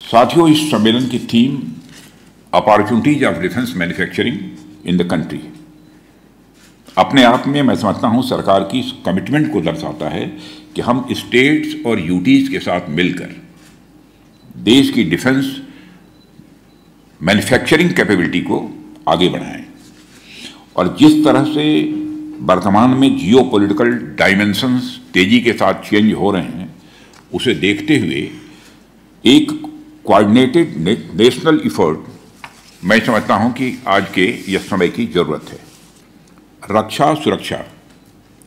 साथियों, इस सम्मेलन की theme opportunities of defence manufacturing in the country अपने आप में मैं समझता हूं सरकार की कमिटमेंट को दर्शाता है कि हम स्टेट्स और यूटीज के साथ मिलकर देश की डिफेंस मैन्युफैक्चरिंग कैपेबिलिटी को आगे बढ़ाएं। और जिस तरह से वर्तमान में जियोपॉलिटिकल डायमेंशंस तेजी के साथ चेंज हो रहे हैं, उसे देखते हुए एक कोऑर्डिनेटेड नेशनल एफर्ट मैं समझता हूं कि आज के यह समय की जरूरत है। रक्षा सुरक्षा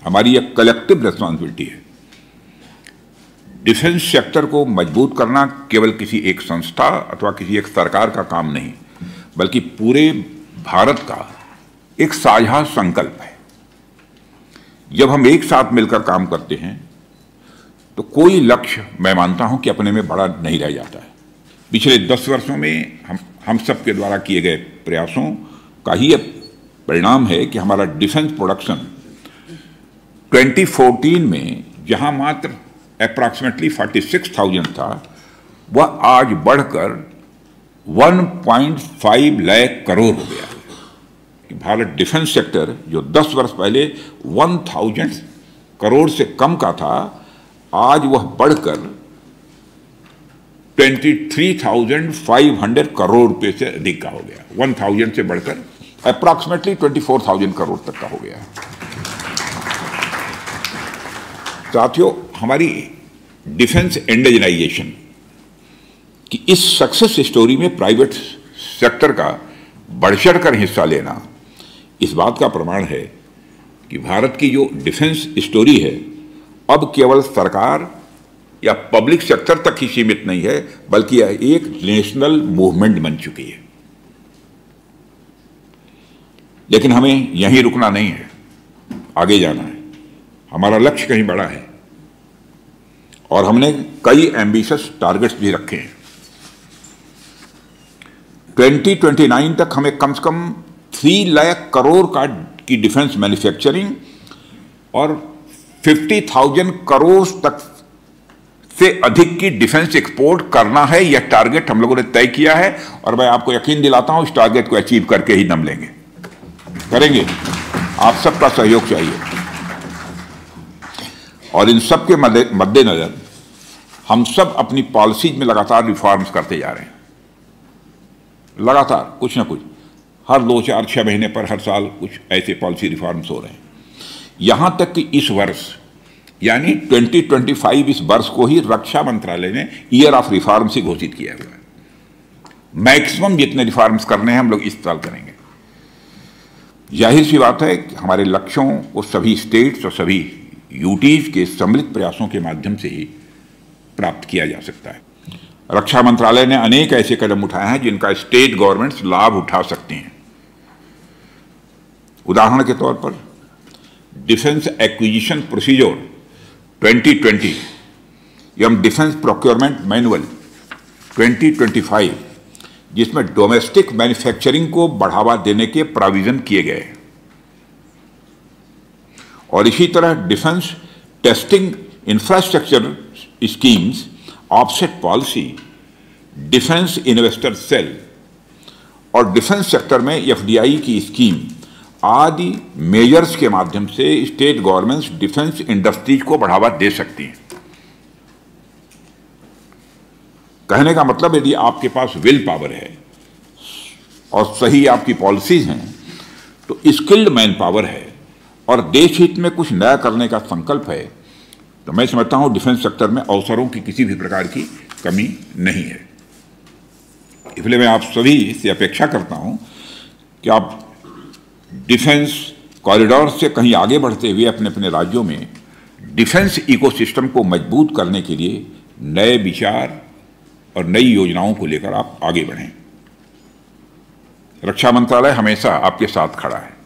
हमारी एक कलेक्टिव रिस्पॉन्सिबिलिटी है। डिफेंस सेक्टर को मजबूत करना केवल किसी एक संस्था अथवा किसी एक सरकार का काम नहीं, बल्कि पूरे भारत का एक साझा संकल्प है। जब हम एक साथ मिलकर काम करते हैं तो कोई लक्ष्य मैं मानता हूं कि अपने में बड़ा नहीं रह जाता है। पिछले 10 वर्षों में हम सब के द्वारा किए गए प्रयासों का ही परिणाम है कि हमारा डिफेंस प्रोडक्शन 2014 में जहां मात्र अप्रॉक्सीमेटली 46,000 था, वह आज बढ़कर 1.5 लाख करोड़ हो गया। भारत डिफेंस सेक्टर जो 10 वर्ष पहले 1,000 करोड़ से कम का था, आज वह बढ़कर 23,500 करोड़ रुपए से अधिक का हो गया। 1,000 से बढ़कर अप्रॉक्सीमेटली 24,000 करोड़ तक का हो गया। साथियों, हमारी डिफेंस इंडिजनाइजेशन की इस सक्सेस स्टोरी में प्राइवेट सेक्टर का बढ़ चढ़कर हिस्सा लेना इस बात का प्रमाण है कि भारत की जो डिफेंस स्टोरी है अब केवल सरकार या पब्लिक सेक्टर तक ही सीमित नहीं है, बल्कि यह एक नेशनल मूवमेंट बन चुकी है। लेकिन हमें यहीं रुकना नहीं है, आगे जाना है। हमारा लक्ष्य कहीं बड़ा है और हमने कई एम्बिशियस टारगेट्स भी रखे हैं। 2029 तक हमें कम से कम 3 लाख करोड़ की डिफेंस मैन्युफैक्चरिंग और 50,000 करोड़ तक से अधिक की डिफेंस एक्सपोर्ट करना है। यह टारगेट हम लोगों ने तय किया है और मैं आपको यकीन दिलाता हूं इस टारगेट को अचीव करके ही दम लेंगे, करेंगे। आप सबका सहयोग चाहिए। और इन सब के मद्देनजर हम सब अपनी पॉलिसीज में लगातार रिफॉर्म्स करते जा रहे हैं। लगातार कुछ ना कुछ हर 2, 4, 6 महीने पर हर साल कुछ ऐसे पॉलिसी रिफॉर्म्स हो रहे हैं। यहां तक कि इस वर्ष यानी 2025 इस वर्ष को ही रक्षा मंत्रालय ने ईयर ऑफ रिफॉर्म्स ही घोषित किया हुआ है। मैक्सिमम जितने रिफॉर्म्स करने हैं हम लोग इस साल करेंगे। जाहिर सी बात है कि हमारे लक्ष्यों को सभी स्टेट्स और सभी यूटीज के सम्मिलित प्रयासों के माध्यम से ही प्राप्त किया जा सकता है। रक्षा मंत्रालय ने अनेक ऐसे कदम उठाए हैं जिनका स्टेट गवर्नमेंट्स लाभ उठा सकती हैं। उदाहरण के तौर पर डिफेंस एक्विजिशन प्रोसीजर 2020 एवं डिफेंस प्रोक्योरमेंट मैनुअल 2025, जिसमें डोमेस्टिक मैन्युफैक्चरिंग को बढ़ावा देने के प्रोविजन किए गए हैं। और इसी तरह defence testing infrastructure schemes, offset policy, defence investor cell और डिफेंस सेक्टर में एफडीआई की स्कीम आदि मेजर्स के माध्यम से स्टेट गवर्नमेंट्स डिफेंस इंडस्ट्रीज को बढ़ावा दे सकती हैं। कहने का मतलब यदि आपके पास विल पावर है और सही आपकी पॉलिसीज हैं तो स्किल्ड मैन पावर है और देश हित में कुछ नया करने का संकल्प है, तो मैं समझता हूं डिफेंस सेक्टर में अवसरों की किसी भी प्रकार की कमी नहीं है। इसलिए मैं आप सभी से अपेक्षा करता हूं कि आप डिफेंस कॉरिडोर से कहीं आगे बढ़ते हुए अपने अपने राज्यों में डिफेंस इकोसिस्टम को मजबूत करने के लिए नए विचार और नई योजनाओं को लेकर आप आगे बढ़ें। रक्षा मंत्रालय हमेशा आपके साथ खड़ा है।